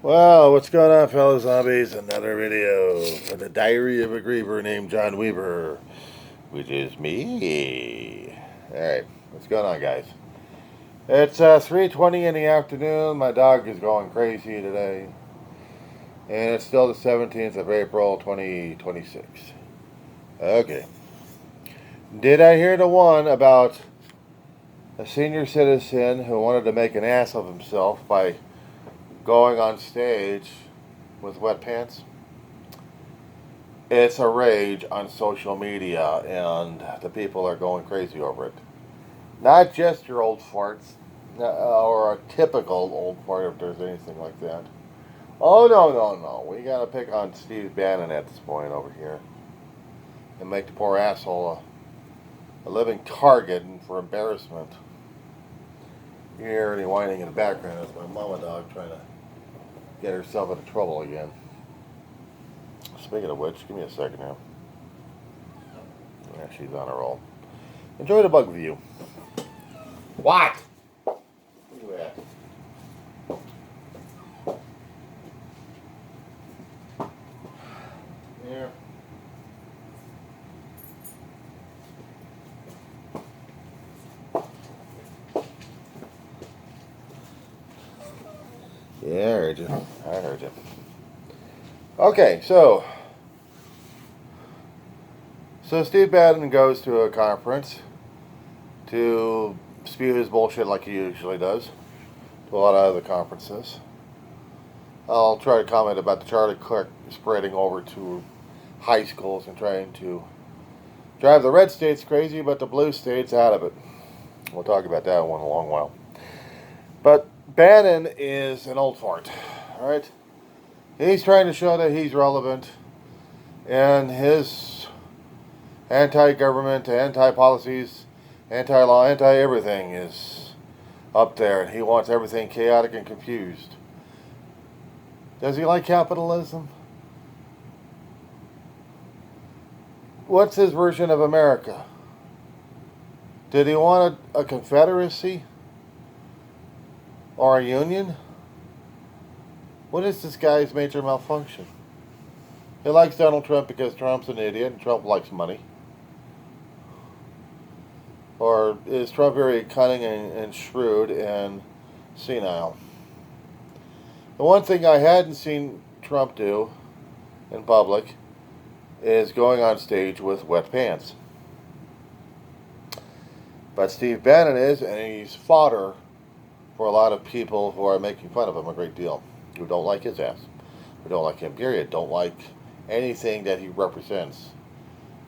Well, what's going on, fellow zombies? Another video for the Diary of a Griever named John Weaver, which is me. Alright, what's going on, guys? It's 3:20 in the afternoon. My dog is going crazy today. And it's still the 17th of April, 2026. Okay. Did I hear the one about a senior citizen who wanted to make an ass of himself by going on stage with wet pants? It's a rage on social media, and the people are going crazy over it. Not just your old farts, or a typical old fart, if there's anything like that. Oh, no, no, no. We gotta pick on Steve Bannon at this point over here and make the poor asshole a living target for embarrassment. You hear any whining in the background. That's my mama dog trying to get herself into trouble again. Speaking of which, give me a second now. Yeah, she's on a roll. Enjoy the bug view. What? Where you at? Here. Yeah, I heard you. I heard you. Okay, so Steve Bannon goes to a conference to spew his bullshit like he usually does to a lot of other conferences. I'll try to comment about the Charlie Kirk spreading over to high schools and trying to drive the red states crazy, but the blue states out of it. We'll talk about that one in a long while. But Bannon is an old fart, all right? He's trying to show that he's relevant, and his anti-government, anti-policies, anti-law, anti-everything is up there, and he wants everything chaotic and confused. Does he like capitalism? What's his version of America? Did he want a confederacy? Or a union? What is this guy's major malfunction? He likes Donald Trump because Trump's an idiot and Trump likes money. Or is Trump very cunning and shrewd and senile? The one thing I hadn't seen Trump do in public is going on stage with wet pants. But Steve Bannon is, and he's fodder for a lot of people who are making fun of him a great deal, who don't like his ass, who don't like him, period, don't like anything that he represents,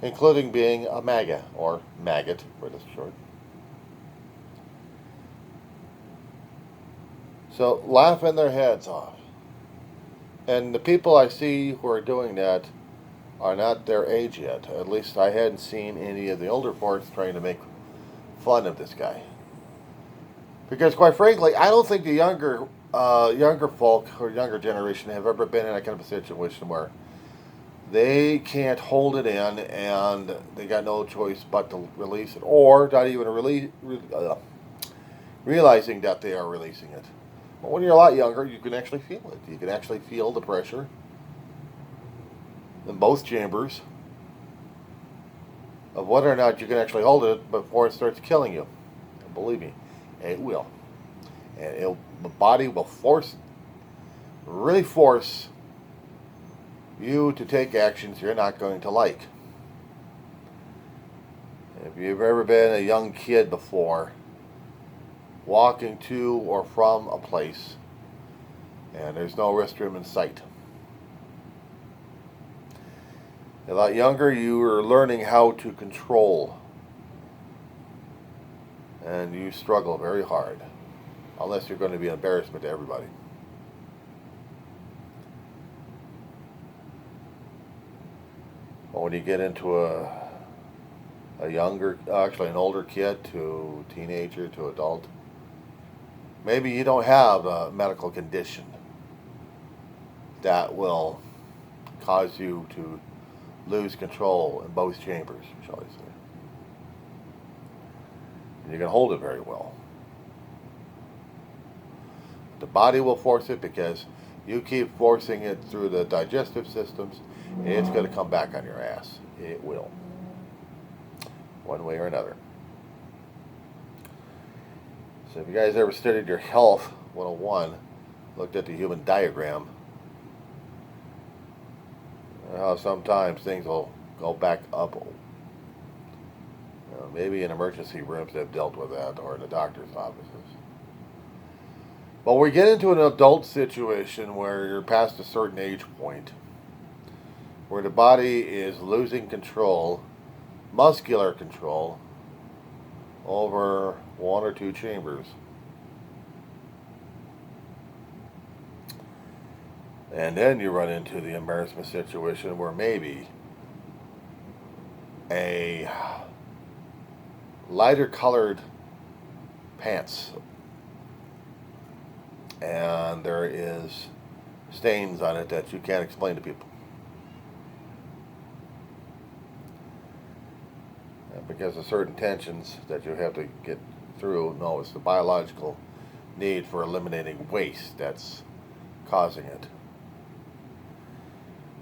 including being a MAGA, or maggot for this short. So laughing their heads off. And the people I see who are doing that are not their age yet. At least I hadn't seen any of the older parts trying to make fun of this guy. Because quite frankly, I don't think the younger folk or younger generation have ever been in that kind of a situation where they can't hold it in and they got no choice but to release it, or not even realizing that they are releasing it. But when you're a lot younger, you can actually feel it. You can actually feel the pressure in both chambers of whether or not you can actually hold it before it starts killing you. And believe me, it will. And the body will really force you to take actions you're not going to like. If you've ever been a young kid before, walking to or from a place, and there's no restroom in sight. A lot younger, you are learning how to control, and you struggle very hard, unless you're going to be an embarrassment to everybody. But when you get into a younger, actually an older kid to teenager to adult, maybe you don't have a medical condition that will cause you to lose control in both chambers, shall I say. And you can hold it very well. The body will force it because You keep forcing it through the digestive systems, it's going to come back on your ass. It will. One way or another. So if you guys ever studied your Health 101, looked at the human diagram, sometimes things will go back up. Maybe in emergency rooms they've dealt with that, or in the doctor's offices. But we get into an adult situation where you're past a certain age point, where the body is losing control, muscular control, over one or two chambers. And then you run into the embarrassment situation where maybe a lighter colored pants and there is stains on it that you can't explain to people. Because of certain tensions that you have to get through. No, it's the biological need for eliminating waste that's causing it.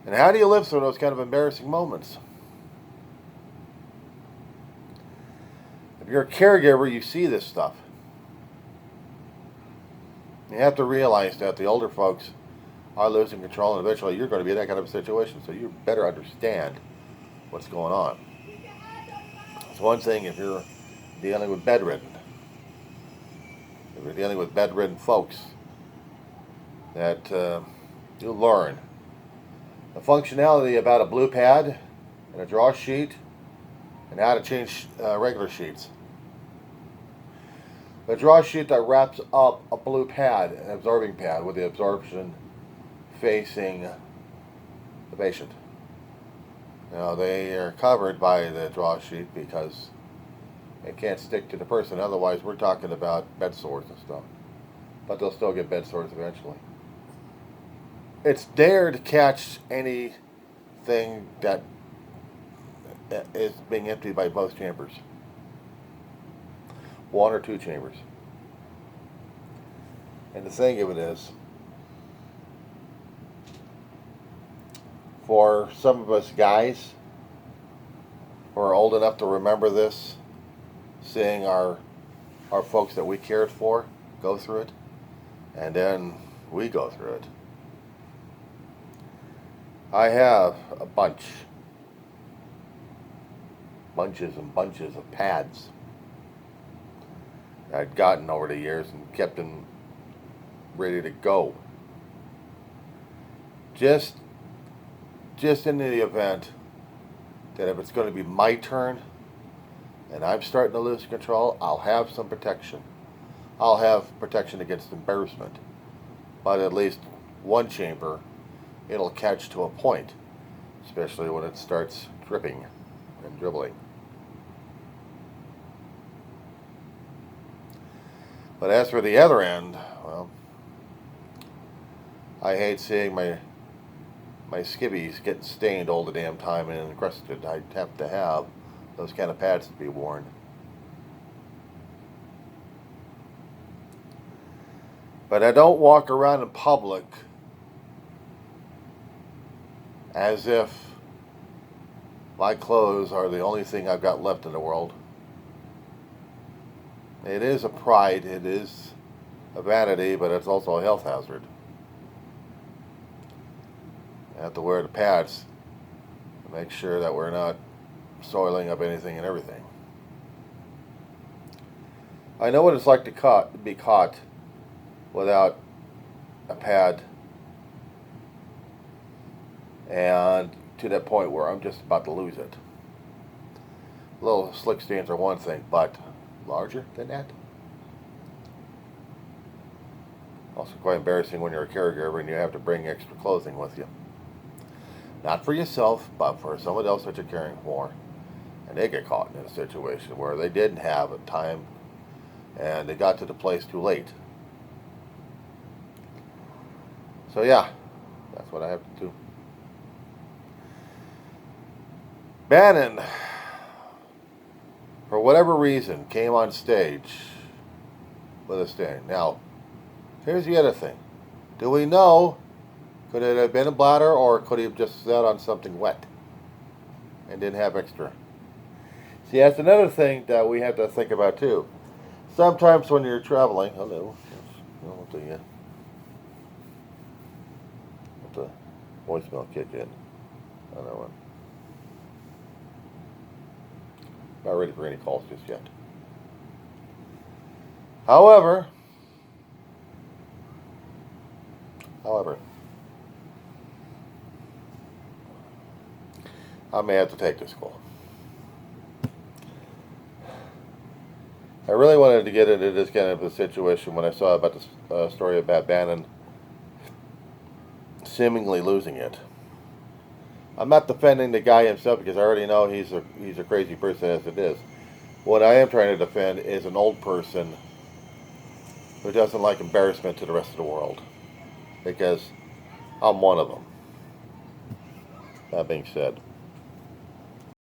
And how do you live through those kind of embarrassing moments? If you're a caregiver, you see this stuff. You have to realize that the older folks are losing control, and eventually you're going to be in that kind of a situation, so you better understand what's going on. It's one thing if you're dealing with bedridden. If you're dealing with bedridden folks, that you learn the functionality about a blue pad and a draw sheet and how to change regular sheets. The draw sheet that wraps up a blue pad, an absorbing pad, with the absorption facing the patient. Now, they are covered by the draw sheet because it can't stick to the person. Otherwise, we're talking about bed sores and stuff. But they'll still get bed sores eventually. It's there to catch anything that is being emptied by both chambers. One or two chambers. And the thing of it is, for some of us guys who are old enough to remember this, seeing our folks that we cared for go through it, and then we go through it. I have a bunches and bunches of pads I'd gotten over the years and kept them ready to go. Just in the event that if it's going to be my turn and I'm starting to lose control, I'll have some protection. I'll have protection against embarrassment. But at least one chamber, it'll catch to a point, especially when it starts dripping and dribbling. But as for the other end, well, I hate seeing my skivvies getting stained all the damn time and encrusted. I'd have to have those kind of pads to be worn. But I don't walk around in public as if my clothes are the only thing I've got left in the world. It is a pride, it is a vanity, but it's also a health hazard. I have to wear the pads to make sure that we're not soiling up anything and everything. I know what it's like to be caught without a pad, and to that point where I'm just about to lose it. Little slick stains are one thing, but larger than that? Also quite embarrassing when you're a caregiver and you have to bring extra clothing with you. Not for yourself, but for someone else that you're caring for. And they get caught in a situation where they didn't have a time and they got to the place too late. So yeah, that's what I have to do. Bannon, for whatever reason, came on stage with a stain. Now, here's the other thing. Do we know Could it have been a bladder, or could he have just sat on something wet and didn't have extra? See, that's another thing that we have to think about too. Sometimes when you're traveling, hello, let the voicemail kick in. I know one. Not ready for any calls just yet. However, I may have to take this call. I really wanted to get into this kind of a situation when I saw about this story about Bannon seemingly losing it. I'm not defending the guy himself because I already know he's a crazy person as it is. What I am trying to defend is an old person who doesn't like embarrassment to the rest of the world, because I'm one of them. That being said,